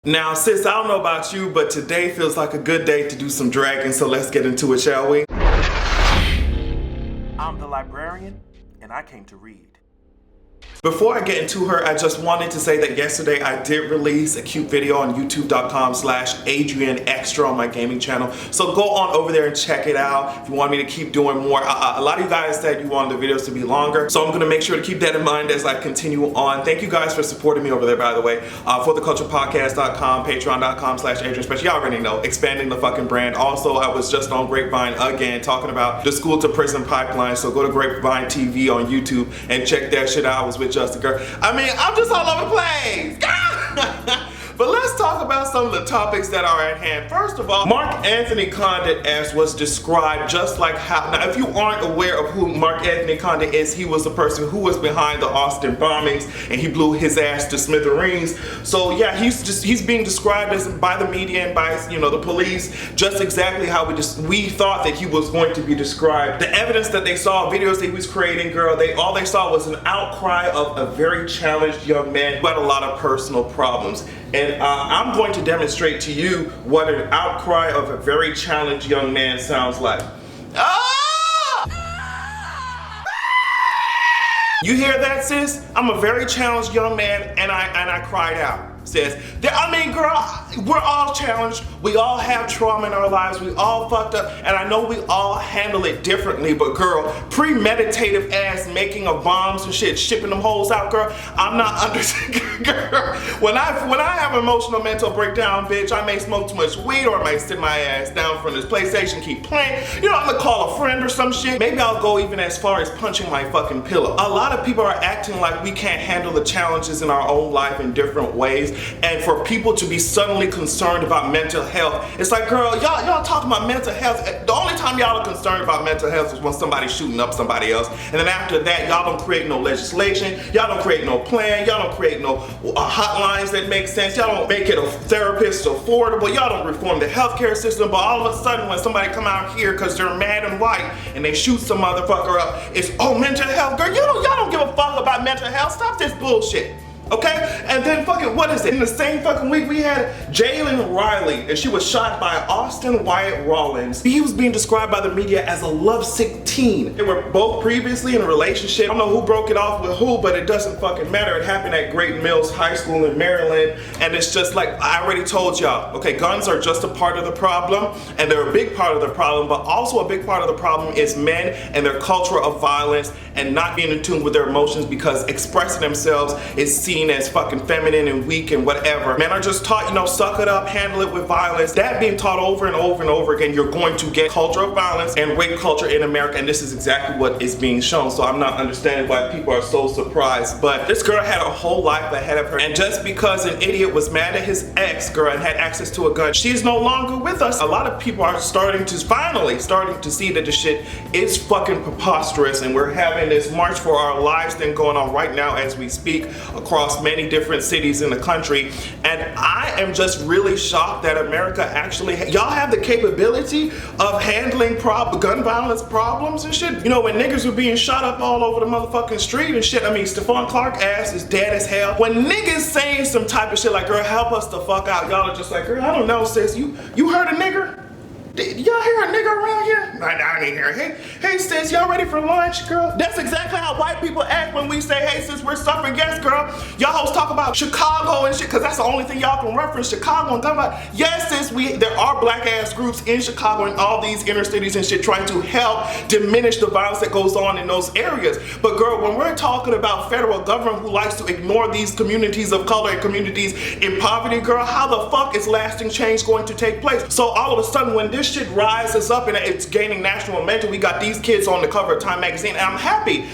Now, sis, I don't know about you, but today feels like a good day to do some dragging, so let's get into it, shall we? I'm the librarian, and I came to read. Before I get into her, I just wanted to say that yesterday I did release a cute video on youtube.com/AdrianExtra on my gaming channel. So go on over there and check it out if you want me to keep doing more. A lot of you guys said you wanted the videos to be longer, so I'm going to make sure to keep that in mind as I continue on. Thank you guys for supporting me over there, by the way. ForTheCulturePodcast.com, Patreon.com/AdrianExtra. You already know, expanding the fucking brand. Also, I was just on Grapevine again talking about the school to prison pipeline, so go to Grapevine TV on YouTube and check that shit out. I was with Just a Girl. I mean, I'm just all over the place. But let's talk about some of the topics that are at hand. First of all, Mark Anthony Condit, as was described, just like how, now if you aren't aware of who Mark Anthony Condit is, he was the person who was behind the Austin bombings and he blew his ass to smithereens. So yeah, he's being described as by the media and by the police just exactly how we thought that he was going to be described. The evidence that they saw, videos that he was creating, girl, all they saw was an outcry of a very challenged young man who had a lot of personal problems. And I'm going to demonstrate to you what an outcry of a very challenged young man sounds like. You hear that, sis? I'm a very challenged young man, and I cried out. Sis, I mean, girl, we're all challenged. We all have trauma in our lives. We all fucked up, and I know we all handle it differently. But girl, premeditative ass making of bombs and shit, shipping them holes out, girl. I'm not understanding, girl. When I have emotional mental breakdown, bitch, I may smoke too much weed, or I may sit my ass down from this PlayStation, keep playing. I'm gonna call a friend or some shit. Maybe I'll go even as far as punching my fucking pillow. A lot of people are acting like we can't handle the challenges in our own life in different ways. And for people to be suddenly concerned about mental health, it's like, girl, y'all talking about mental health. The only time y'all are concerned about mental health is when somebody's shooting up somebody else. And then after that, y'all don't create no legislation. Y'all don't create no plan. Y'all don't create no hotlines that make sense. Y'all don't make it a therapist affordable. Y'all don't reform the healthcare system. But all of a sudden, when somebody come out here because they're mad and white and they shoot some motherfucker up, it's, oh, mental health. Girl, y'all don't give a fuck about mental health. Stop this bullshit. Okay? And then fucking, what is it? In the same fucking week, we had Jalen Riley, and she was shot by Austin Wyatt Rollins. He was being described by the media as a lovesick teen. They were both previously in a relationship. I don't know who broke it off with who, but it doesn't fucking matter. It happened at Great Mills High School in Maryland, and it's just like, I already told y'all, okay, guns are just a part of the problem, and they're a big part of the problem, but also a big part of the problem is men and their culture of violence and not being in tune with their emotions because expressing themselves is seen as fucking feminine and weak and whatever. Men are just taught, suck it up, handle it with violence. That being taught over and over and over again, you're going to get culture of violence and rape culture in America, and this is exactly what is being shown. So I'm not understanding why people are so surprised. But this girl had a whole life ahead of her, and just because an idiot was mad at his ex girl and had access to a gun, she's no longer with us. A lot of people are finally starting to see that this shit is fucking preposterous, and we're having this March for Our Lives thing going on right now as we speak across many different cities in the country. And I am just really shocked that America actually, y'all have the capability of handling gun violence problems and shit. When niggas were being shot up all over the motherfucking street and shit, I mean, Stephon Clark ass is dead as hell. When niggas saying some type of shit like, girl, help us the fuck out, y'all are just like, girl, I don't know, sis, you heard a nigger? Y'all hear a nigga around here? I didn't hear. Hey sis, y'all ready for lunch, girl? That's exactly how white people act when we say, hey sis, we're suffragettes, girl. Y'all hoes talk about Chicago and shit, because that's the only thing y'all can reference, Chicago, and talk about, yes sis, there are black ass groups in Chicago and all these inner cities and shit trying to help diminish the violence that goes on in those areas. But girl, when we're talking about federal government who likes to ignore these communities of color and communities in poverty, girl, how the fuck is lasting change going to take place? So all of a sudden, when this shit rises up and it's gaining national momentum, we got these kids on the cover of Time magazine, and I'm happy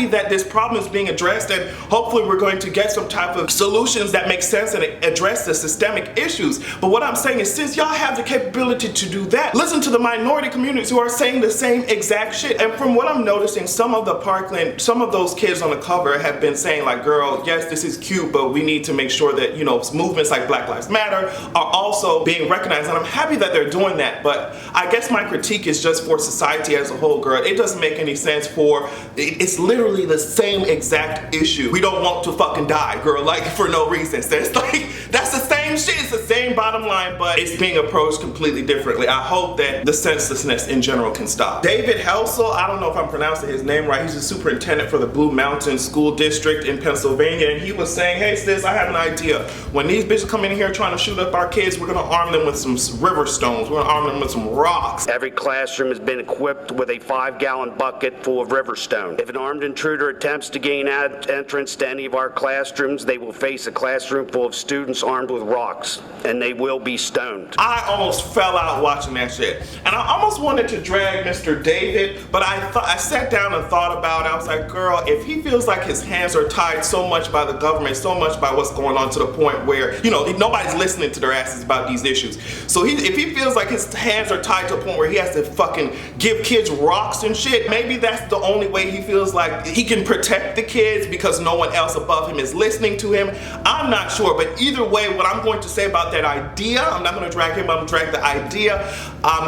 that this problem is being addressed, and hopefully we're going to get some type of solutions that make sense and address the systemic issues. But what I'm saying is, since y'all have the capability to do that, listen to the minority communities who are saying the same exact shit. And from what I'm noticing, some of those kids on the cover have been saying like, girl, yes, this is cute, but we need to make sure that, movements like Black Lives Matter are also being recognized, and I'm happy that they're doing that. But I guess my critique is it's just for society as a whole, girl. It doesn't make any sense for, it's literally the same exact issue. We don't want to fucking die, girl, like for no reason. So it's like, that's the same shit, it's the same bottom line, but it's being approached completely differently. I hope that the senselessness in general can stop. David Helsel, I don't know if I'm pronouncing his name right, he's the superintendent for the Blue Mountain School District in Pennsylvania, and he was saying, hey sis, I have an idea. When these bitches come in here trying to shoot up our kids, we're gonna arm them with some river stones, we're gonna arm them with some rocks. Every classroom has been equipped with a 5-gallon bucket full of river stone. If an armed intruder attempts to gain entrance to any of our classrooms, they will face a classroom full of students armed with rocks, and they will be stoned. I almost fell out watching that shit. And I almost wanted to drag Mr. David, but I sat down and thought about it. I was like, girl, if he feels like his hands are tied so much by the government, so much by what's going on to the point where, you know, nobody's listening to their asses about these issues. So if he feels like his hands are tied to a point where he has to fucking give kids rocks and shit, maybe that's the only way he feels like he can protect the kids because no one else above him is listening to him. I'm not sure, but either way, what I'm going to say about that idea, I'm not going to drag him, I'm going to drag the idea.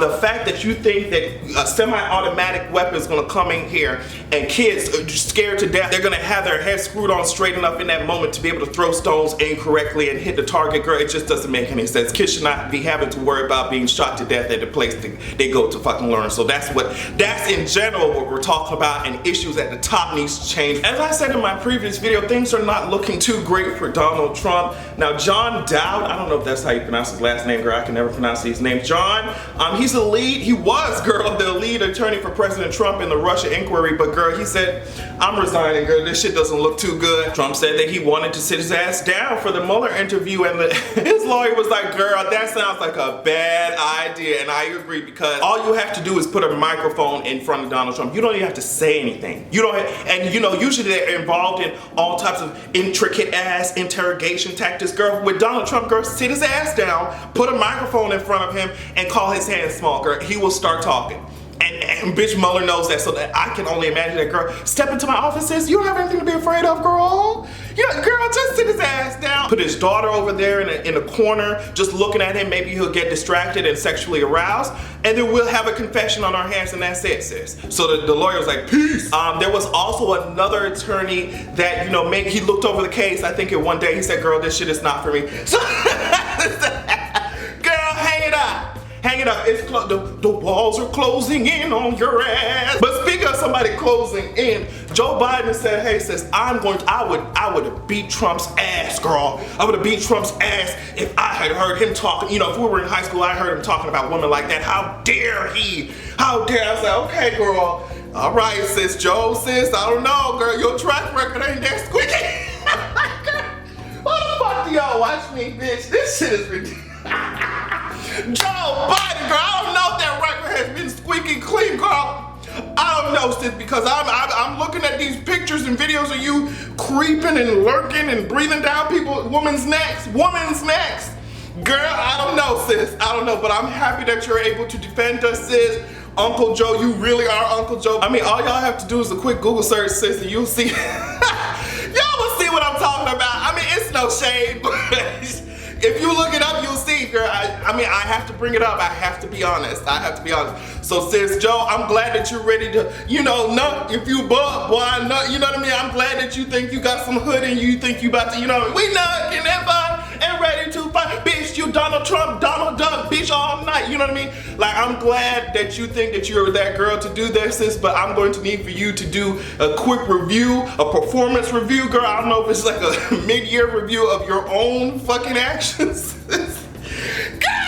The fact that you think that a semi-automatic weapon is going to come in here and kids are just scared to death, they're going to have their heads screwed on straight enough in that moment to be able to throw stones incorrectly and hit the target, girl, it just doesn't make any sense. Kids should not be having to worry about being shot to death at the place they go to fucking learn. So that's in general what we're talking about, and issues at the top needs to change. As I said in my previous video, things are not looking too great for Donald Trump. Now, John Dowd, I don't know if that's how you pronounce his last name, girl, I can never pronounce his name. John, he's the lead, he was, girl, the lead attorney for President Trump in the Russia inquiry, but girl, he said, I'm resigning, girl, this shit doesn't look too good. Trump said that he wanted to sit his ass down for the Mueller interview, and his lawyer was like, girl, that sounds like a bad idea, and I agree, because all you have to do is put a microphone in front of Donald Trump. You don't even have to say anything. You don't have, and you know, usually they're involved in all types of intricate ass interrogation tactics, girl. With Donald Trump, girl, sit his ass down, put a microphone in front of him, and call his hands small, girl. He will start talking. And bitch Mueller knows that, so that I can only imagine that, girl, step into my office, sis, you don't have anything to be afraid of, girl. Yeah, girl, just sit his ass down. Put his daughter over there in a corner, just looking at him. Maybe he'll get distracted and sexually aroused, and then we'll have a confession on our hands, and that's it, sis. So the lawyer was like, peace. There was also another attorney that, you know, maybe he looked over the case. I think one day he said, girl, this shit is not for me. So, girl, hang it up. Hang it up. It's the walls are closing in on your ass. But speaking of somebody closing in, Joe Biden said, hey sis, I would have beat Trump's ass, girl. I would have beat Trump's ass if I had heard him talking. You know, if we were in high school, I heard him talking about women like that. How dare he? How dare? I was like, okay, girl. All right, sis, Joe, sis, I don't know, girl. Your track record ain't that squeaky. Why the fuck do y'all watch me, bitch? This shit is ridiculous. Joe Biden, girl, I don't know if that record has been squeaky clean, girl. I don't know, sis, because I'm looking at these pictures and videos of you creeping and lurking and breathing down women's necks. Girl, I don't know, sis. I don't know, but I'm happy that you're able to defend us, sis. Uncle Joe, you really are Uncle Joe. I mean, all y'all have to do is a quick Google search, sis, and you'll see. Y'all will see what I'm talking about. I mean, it's no shade, but if you look it up, you'll see, girl. I mean, I have to bring it up. I have to be honest. So, sis Joe, I'm glad that you're ready to, you know, nut if you buck, boy, nut, you know what I mean? I'm glad that you think you got some hood and you think you about to, you know, we nut and fun and ready to fight. Bitch, you Donald Trump, Donald Duck, bitch, all night, you know what I mean? Like, I'm glad that you think that you're that girl to do that, sis, but I'm going to need for you to do a quick review, a performance review, girl. I don't know if it's like a mid-year review of your own fucking actions.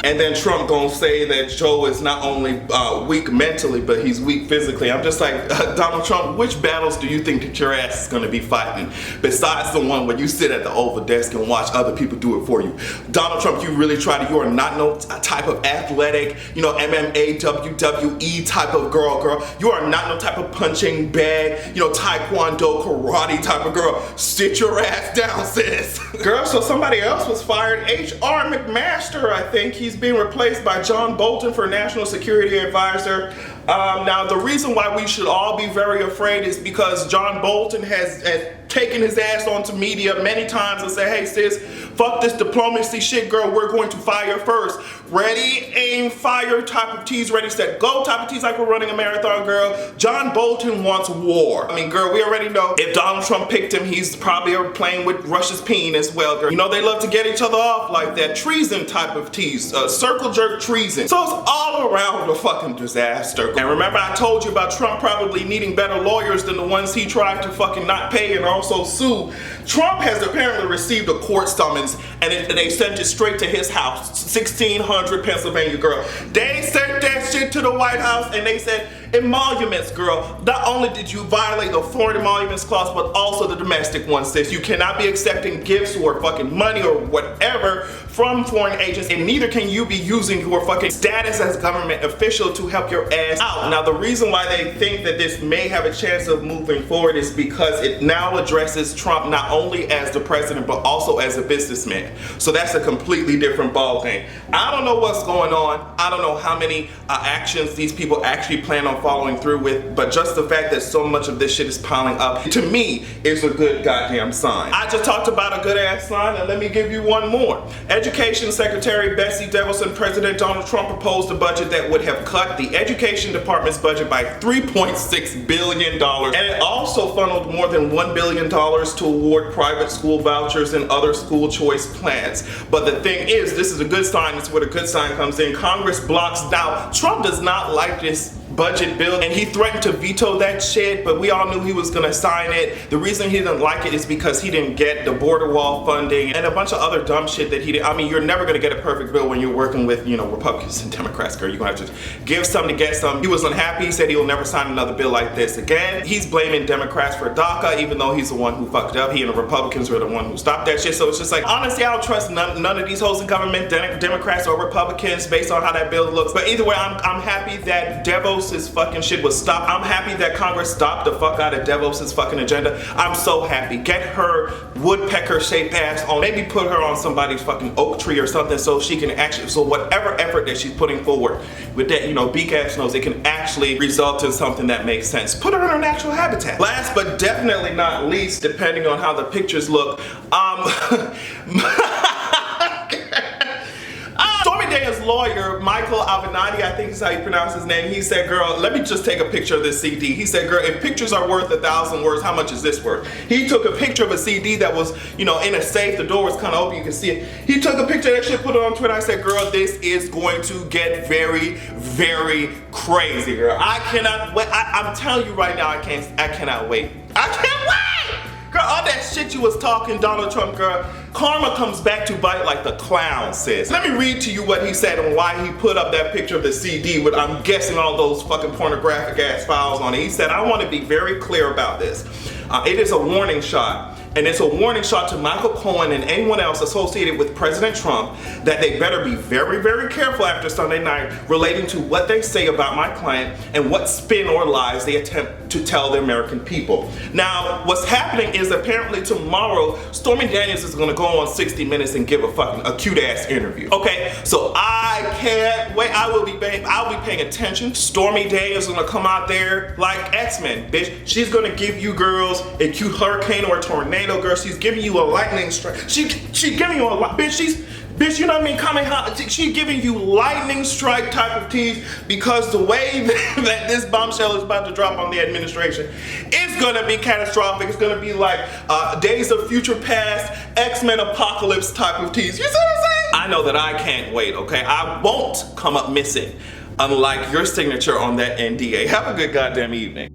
And then Trump gonna say that Joe is not only weak mentally, but he's weak physically. I'm just like, Donald Trump, which battles do you think that your ass is gonna be fighting besides the one where you sit at the Oval Desk and watch other people do it for you? Donald Trump, you really try to, you are not no type of athletic, you know, MMA, WWE type of girl. You are not no type of punching bag, you know, taekwondo, karate type of girl. Sit your ass down, sis. Girl, so somebody else was fired. H.R. McMaster, I think he's being replaced by John Bolton for National Security Advisor. Now, the reason why we should all be very afraid is because John Bolton has taken his ass onto media many times and said, hey sis, Fuck this diplomacy shit, girl. We're going to fire first. Ready, aim, fire type of tease, ready, set, go type of tease, like we're running a marathon, girl. John Bolton wants war. I mean, girl, we already know if Donald Trump picked him, he's probably playing with Russia's peen as well, girl. You know, they love to get each other off like that. Treason type of tease, circle jerk treason. So it's all around a fucking disaster. And remember, I told you about Trump probably needing better lawyers than the ones he tried to fucking not pay and also sue. Trump has apparently received a court summons and they sent it straight to his house, 1600 Pennsylvania, girl. They sent that shit to the White House and they said, emoluments, girl. Not only did you violate the foreign emoluments clause, but also the domestic one, sis. You cannot be accepting gifts or fucking money or whatever from foreign agents, and neither can you be using your fucking status as government official to help your ass out. Now, the reason why they think that this may have a chance of moving forward is because it now addresses Trump not only as the president, but also as a businessman. So that's a completely different ballgame. I don't know what's going on. I don't know how many actions these people actually plan on following through with, but just the fact that so much of this shit is piling up, to me, is a good goddamn sign. I just talked about a good ass sign, and let me give you one more. Education Secretary Betsy DeVos and President Donald Trump proposed a budget that would have cut the Education Department's budget by $3.6 billion, and it also funneled more than $1 billion to award private school vouchers and other school choice plans. But the thing is, this is a good sign. It's where the good sign comes in. Congress blocks now. Trump does not like this budget bill, and he threatened to veto that shit, but we all knew he was gonna sign it. The reason he didn't like it is because he didn't get the border wall funding and a bunch of other dumb shit that he did. I mean, you're never gonna get a perfect bill when you're working with, you know, Republicans and Democrats, girl. You're gonna have to give some to get some. He was unhappy. He said he will never sign another bill like this again. He's blaming Democrats for DACA, even though he's the one who fucked up. He and the Republicans were the one who stopped that shit. So it's just like, honestly, I don't trust none of these hoes in government, Democrats or Republicans, based on how that bill looks. But either way, I'm happy that DeVos' fucking shit was stopped. I'm happy that Congress stopped the fuck out of DeVos' fucking agenda. I'm so happy. Get her woodpecker shaped ass on, maybe put her on somebody's fucking oak tree or something so she can actually, so whatever effort that she's putting forward with that, you know, beak ass nose, it can actually result in something that makes sense. Put her in her natural habitat. Last but definitely not least, depending on how the pictures look, Daniel's lawyer, Michael Avenatti, I think is how you pronounce his name, he said, girl, let me just take a picture of this CD. He said, girl, if pictures are worth 1,000 words, how much is this worth? He took a picture of a CD that was, you know, in a safe. The door was kind of open, you can see it. He took a picture of that shit, put it on Twitter. I said, girl, this is going to get very, very crazy, girl. I cannot wait. I'm telling you right now, I cannot wait. I can't wait! Girl, all that shit you was talking, Donald Trump, girl, karma comes back to bite like the clown, sis. Let me read to you what he said and why he put up that picture of the CD with, I'm guessing, all those fucking pornographic ass files on it. He said, I want to be very clear about this. It is a warning shot. And it's a warning shot to Michael Cohen and anyone else associated with President Trump that they better be very, very careful after Sunday night relating to what they say about my client and what spin or lies they attempt to tell the American people. Now, what's happening is apparently tomorrow, Stormy Daniels is gonna go on 60 Minutes and give a cute ass interview. Okay, so I can't wait. I'll be paying attention. Stormy Daniels is gonna come out there like X-Men, bitch. She's gonna give you girls a cute hurricane or a tornado. Girl, she's giving you a lightning strike. She's giving you a bitch, you know what I mean? She's giving you lightning strike type of tease because the way that this bombshell is about to drop on the administration is gonna be catastrophic. It's gonna be like Days of Future Past, X-Men Apocalypse type of tease. You see what I'm saying? I know that I can't wait, okay? I won't come up missing, unlike your signature on that NDA. Have a good goddamn evening.